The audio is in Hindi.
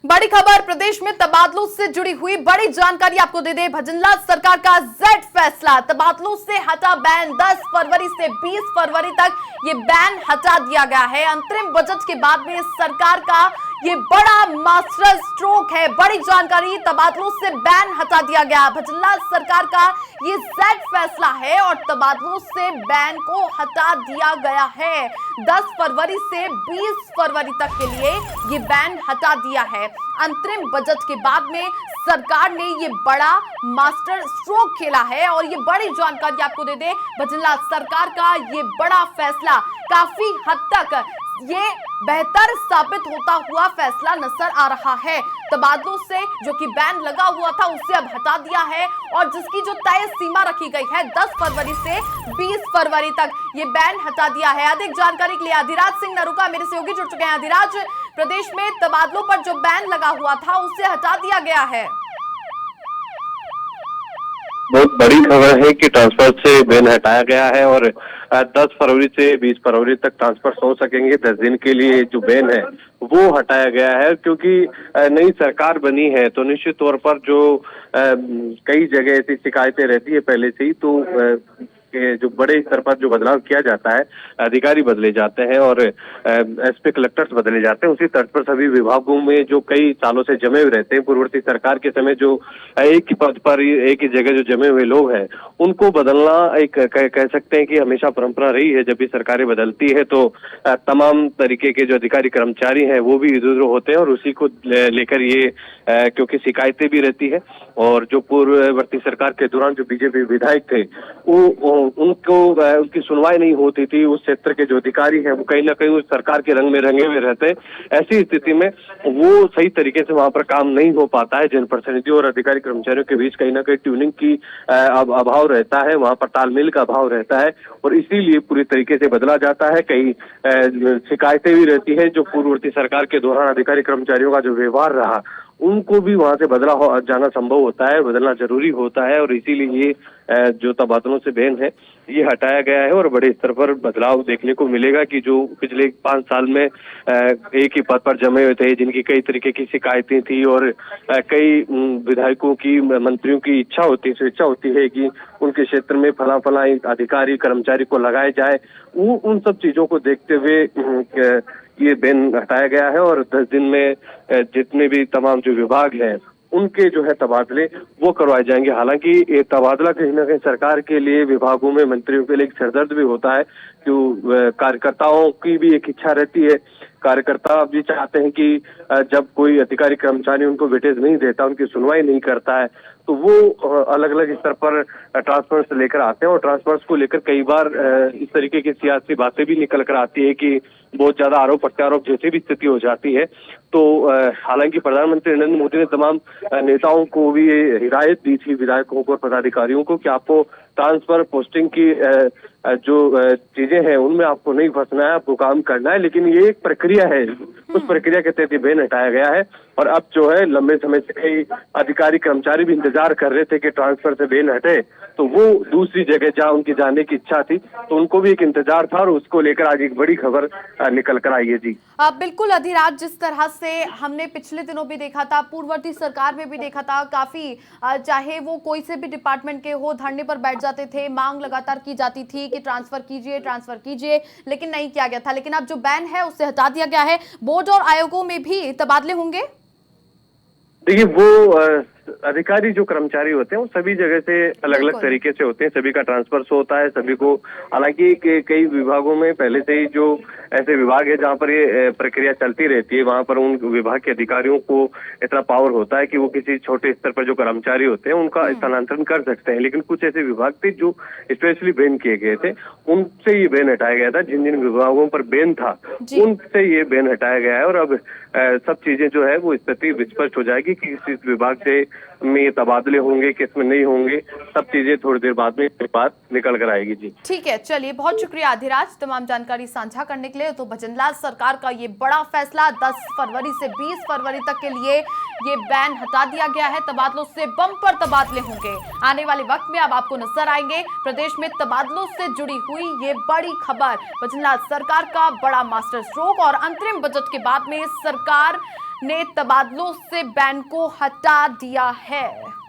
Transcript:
बड़ी खबर प्रदेश में तबादलों से जुड़ी हुई बड़ी जानकारी आपको दे दे। भजनलाल सरकार का जेड फैसला, तबादलों से हटा बैन। 10 फरवरी से 20 फरवरी तक ये बैन हटा दिया गया है। अंतरिम बजट के बाद में सरकार का ये बड़ा मास्टर स्ट्रोक है। बड़ी जानकारी, तबादलों से बैन हटा दिया गया। भजनलाल सरकार का ये जेड फैसला है और तबादलों से बैन को हटा दिया गया है। 10 फरवरी से 20 फरवरी तक के लिए ये बैन हटा दिया है। अंतरिम बजट के बाद में सरकार ने ये बड़ा मास्टर स्ट्रोक खेला है और ये बड़ी जानकारी आपको दे दे। भजनलाल सरकार का ये बड़ा फैसला काफी हद तक ये बेहतर साबित होता हुआ फैसला नजर आ रहा है। तबादलों से जो कि बैन लगा हुआ था उसे अब हटा दिया है और जिसकी जो तय सीमा रखी गई है 10 फरवरी से 20 फरवरी तक ये बैन हटा दिया है। अधिक जानकारी के लिए अधिराज सिंह नरूका मेरे सहयोगी जुड़ चुके हैं। अधिराज, प्रदेश में तबादलों पर जो बैन लगा हुआ था उसे हटा दिया गया है। बहुत बड़ी खबर है कि ट्रांसफर से बैन हटाया गया है और 10 फरवरी से 20 फरवरी तक ट्रांसफर हो सकेंगे। 10 दिन के लिए जो बैन है वो हटाया गया है क्योंकि नई सरकार बनी है तो निश्चित तौर पर जो कई जगह ऐसी शिकायतें रहती है पहले से ही, तो जो बड़े स्तर पर जो बदलाव किया जाता है, अधिकारी बदले जाते हैं और एसपी कलेक्टर्स बदले जाते हैं, उसी तर्ज पर सभी विभागों में जो कई सालों से जमे हुए रहते हैं, पूर्ववर्ती सरकार के समय जो एक ही पद पर एक ही जगह जो जमे हुए लोग हैं उनको बदलना एक कह सकते हैं कि हमेशा परंपरा रही है। जब भी सरकारें बदलती है तो तमाम तरीके के जो अधिकारी कर्मचारी हैं वो भी इधर उधर होते हैं और उसी को लेकर ये क्योंकि शिकायतें भी रहती है और जो पूर्ववर्ती सरकार के दौरान जो बीजेपी विधायक थे वो उनको उनकी सुनवाई नहीं होती थी। उस क्षेत्र के जो अधिकारी हैं वो कहीं ना कहीं उस सरकार के रंग में रंगे हुए रहते हैं। ऐसी स्थिति में वो सही तरीके से वहां पर काम नहीं हो पाता है। जनप्रतिनिधियों और अधिकारी कर्मचारियों के बीच कहीं ना कहीं ट्यूनिंग की अभाव रहता है, वहां पर तालमेल का अभाव रहता है और इसीलिए पूरी तरीके से बदला जाता है। कई शिकायतें भी रहती है जो पूर्ववर्ती सरकार के दौरान अधिकारी कर्मचारियों का जो व्यवहार रहा उनको भी वहां से बदला जाना संभव होता है, बदलना जरूरी होता है और इसीलिए ये जो तबादलों से बैन है ये हटाया गया है और बड़े स्तर पर बदलाव देखने को मिलेगा कि जो पिछले 5 साल में एक ही पद पर जमे हुए थे, जिनकी कई तरीके की शिकायतें थी और कई विधायकों की, मंत्रियों की इच्छा होती, स्वेच्छा होती है कि उनके क्षेत्र में फला फला अधिकारी कर्मचारी को लगाया जाए, वो उन सब चीजों को देखते हुए ये बैन हटाया गया है और 10 दिन में जितने भी तमाम जो विभाग हैं उनके जो है तबादले वो करवाए जाएंगे। हालांकि ये तबादला कहीं ना कहीं सरकार के लिए, विभागों में मंत्रियों के लिए एक सिरदर्द भी होता है क्यों कार्यकर्ताओं की भी एक इच्छा रहती है। कार्यकर्ता भी चाहते हैं कि जब कोई अधिकारी कर्मचारी उनको वेटेज नहीं देता, उनकी सुनवाई नहीं करता है तो वो अलग अलग स्तर पर ट्रांसफर्स लेकर आते हैं और ट्रांसफर्स को लेकर कई बार इस तरीके की सियासी बातें भी निकल कर आती है कि बहुत ज्यादा आरोप प्रत्यारोप जैसी भी स्थिति हो जाती है। तो हालांकि प्रधानमंत्री नरेंद्र मोदी ने तमाम नेताओं को भी ये हिदायत दी थी, विधायकों को और पदाधिकारियों को, कि आपको ट्रांसफर पोस्टिंग की जो चीजें हैं उनमें आपको नहीं फंसना है, आपको काम करना है। लेकिन ये एक प्रक्रिया है, उस प्रक्रिया के तहत बैन हटाया गया है और अब जो है लंबे समय से कई अधिकारी कर्मचारी भी इंतजार कर रहे थे कि ट्रांसफर से बैन हटे तो वो दूसरी जगह जहाँ उनकी जाने की इच्छा थी तो उनको भी एक इंतजार था और उसको लेकर आज एक बड़ी खबर निकल कर आई है। जी बिल्कुल अधिराज, जिस तरह से हमने पिछले दिनों भी देखा था, पूर्ववर्ती सरकार में भी देखा था, काफी चाहे वो कोई से भी डिपार्टमेंट के हो, धरने पर बैठ जाते थे, मांग लगातार की जाती थी कि ट्रांसफर कीजिए, लेकिन नहीं किया गया था। लेकिन अब जो बैन है उससे हटा दिया गया है। बोर्ड और आयोगों में भी तबादले होंगे। देखिए, वो अधिकारी जो कर्मचारी होते हैं वो सभी जगह से अलग अलग तरीके से होते हैं, सभी का ट्रांसफर होता है सभी को। हालांकि कई विभागों में पहले से ही जो ऐसे विभाग है जहां पर ये प्रक्रिया चलती रहती है, वहां पर उन विभाग के अधिकारियों को इतना पावर होता है कि वो किसी छोटे स्तर पर जो कर्मचारी होते हैं उनका स्थानांतरण कर सकते हैं। लेकिन कुछ ऐसे विभाग थे जो स्पेशली बैन किए गए थे, उनसे ये बैन हटाया गया था। जिन जिन विभागों पर बैन था उनसे ये बैन हटाया गया है और अब सब चीजें जो है वो स्थिति स्पष्ट हो जाएगी कि किस विभाग से में तबादले होंगे, किस में नहीं होंगे, सब चीजें थोड़ी देर बाद में बात निकल कर आएगी। जी ठीक है, चलिए बहुत शुक्रिया अधिराज तमाम जानकारी साझा करने के लिए। तो भजनलाल सरकार का ये बड़ा फैसला, 10 फरवरी से 20 फरवरी तक के लिए ये बैन हटा दिया गया है। तबादलों से बम्पर तबादले होंगे आने वाले वक्त में, अब आपको नजर आएंगे। प्रदेश में तबादलों से जुड़ी हुई ये बड़ी खबर, भजनलाल सरकार का बड़ा मास्टर स्ट्रोक और अंतरिम बजट के बाद में सरकार ने तबादलों से बैन को हटा दिया है।